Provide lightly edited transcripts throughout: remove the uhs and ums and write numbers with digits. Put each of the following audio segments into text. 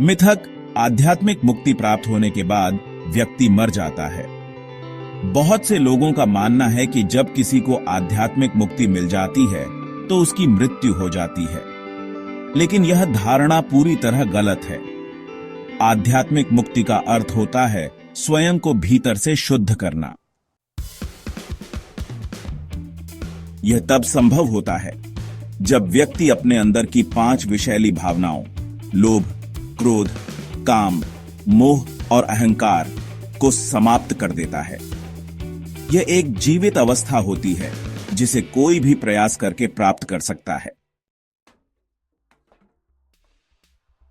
मिथक आध्यात्मिक मुक्ति प्राप्त होने के बाद व्यक्ति मर जाता है। बहुत से लोगों का मानना है कि जब किसी को आध्यात्मिक मुक्ति मिल जाती है तो उसकी मृत्यु हो जाती है, लेकिन यह धारणा पूरी तरह गलत है। आध्यात्मिक मुक्ति का अर्थ होता है स्वयं को भीतर से शुद्ध करना। यह तब संभव होता है जब व्यक्ति अपने अंदर की 5 विषैली भावनाओं लोभ, क्रोध, काम, मोह और अहंकार को समाप्त कर देता है। यह एक जीवित अवस्था होती है जिसे कोई भी प्रयास करके प्राप्त कर सकता है।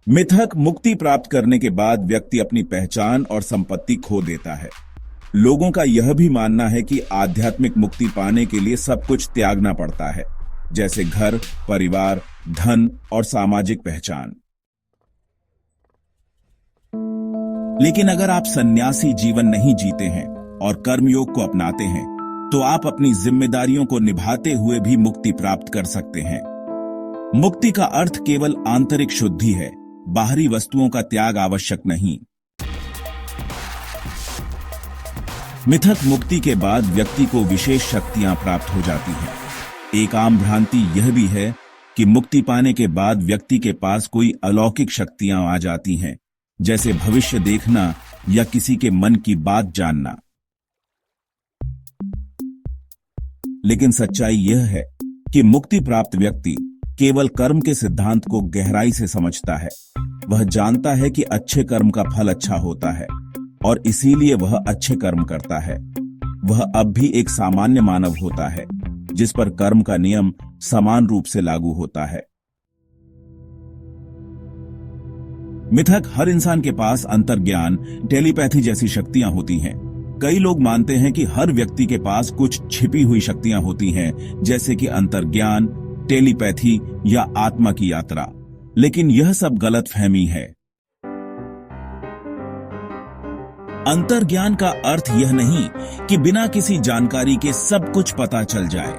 मिथक मुक्ति प्राप्त करने के बाद व्यक्ति अपनी पहचान और संपत्ति खो देता है। लोगों का यह भी मानना है कि आध्यात्मिक मुक्ति पाने के लिए सब कुछ त्यागना पड़ता है, जैसे घर, परिवार, धन और सामाजिक पहचान। लेकिन अगर आप सन्यासी जीवन नहीं जीते हैं और कर्मयोग को अपनाते हैं, तो आप अपनी जिम्मेदारियों को निभाते हुए भी मुक्ति प्राप्त कर सकते हैं। मुक्ति का अर्थ केवल आंतरिक शुद्धि है, बाहरी वस्तुओं का त्याग आवश्यक नहीं। मिथक मुक्ति के बाद व्यक्ति को विशेष शक्तियां प्राप्त हो जाती हैं। एक आम भ्रांति यह भी है कि मुक्ति पाने के बाद व्यक्ति के पास कोई अलौकिक शक्तियां आ जाती हैं, जैसे भविष्य देखना या किसी के मन की बात जानना। लेकिन सच्चाई यह है कि मुक्ति प्राप्त व्यक्ति केवल कर्म के सिद्धांत को गहराई से समझता है। वह जानता है कि अच्छे कर्म का फल अच्छा होता है और इसीलिए वह अच्छे कर्म करता है। वह अब भी एक सामान्य मानव होता है जिस पर कर्म का नियम समान रूप से लागू होता है। मिथक हर इंसान के पास अंतर्ज्ञान, टेलीपैथी जैसी शक्तियां होती हैं। कई लोग मानते हैं कि हर व्यक्ति के पास कुछ छिपी हुई शक्तियां होती हैं, जैसे कि अंतर्ज्ञान, टेलीपैथी या आत्मा की यात्रा। लेकिन यह सब गलतफहमी है। अंतर्ज्ञान का अर्थ यह नहीं कि बिना किसी जानकारी के सब कुछ पता चल जाए।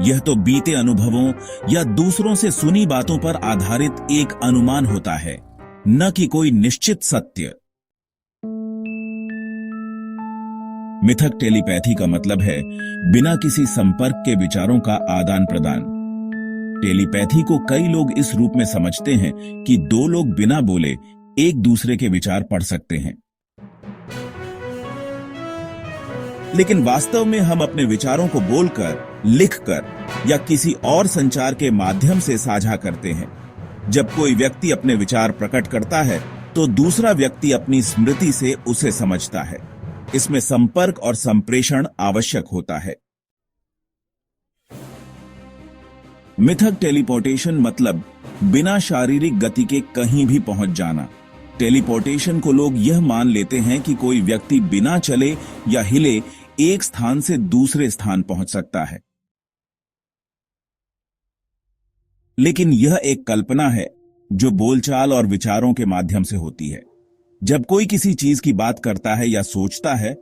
यह तो बीते अनुभवों या दूसरों से सुनी बातों पर आधारित एक अनुमान होता है, न कि कोई निश्चित सत्य। मिथक टेलीपैथी का मतलब है बिना किसी संपर्क के विचारों का आदान प्रदान। टेलीपैथी को कई लोग इस रूप में समझते हैं कि 2 लोग बिना बोले एक दूसरे के विचार पढ़ सकते हैं। लेकिन वास्तव में हम अपने विचारों को बोलकर, लिखकर या किसी और संचार के माध्यम से साझा करते हैं। जब कोई व्यक्ति अपने विचार प्रकट करता है तो दूसरा व्यक्ति अपनी स्मृति से उसे समझता है। इसमें संपर्क और संप्रेषण आवश्यक होता है। मिथक टेलीपोर्टेशन मतलब बिना शारीरिक गति के कहीं भी पहुंच जाना। टेलीपोर्टेशन को लोग यह मान लेते हैं कि कोई व्यक्ति बिना चले या हिले एक स्थान से दूसरे स्थान पहुंच सकता है। लेकिन यह एक कल्पना है जो बोलचाल और विचारों के माध्यम से होती है। जब कोई किसी चीज की बात करता है या सोचता है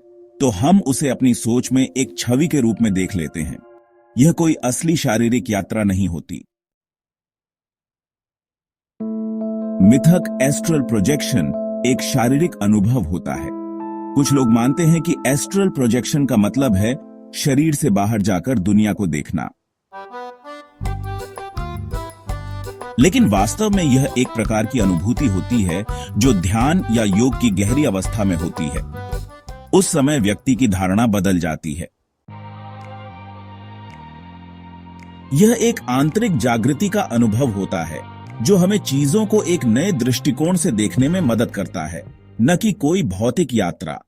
तो हम उसे अपनी सोच में एक छवि के रूप में देख लेते हैं। यह कोई असली शारीरिक यात्रा नहीं होती। मिथक एस्ट्रल प्रोजेक्शन एक शारीरिक अनुभव होता है। कुछ लोग मानते हैं कि एस्ट्रल प्रोजेक्शन का मतलब है शरीर से बाहर जाकर दुनिया को देखना। लेकिन वास्तव में यह एक प्रकार की अनुभूति होती है जो ध्यान या योग की गहरी अवस्था में होती है। उस समय व्यक्ति की धारणा बदल जाती है। यह एक आंतरिक जागृति का अनुभव होता है जो हमें चीजों को एक नए दृष्टिकोण से देखने में मदद करता है, न कि कोई भौतिक यात्रा।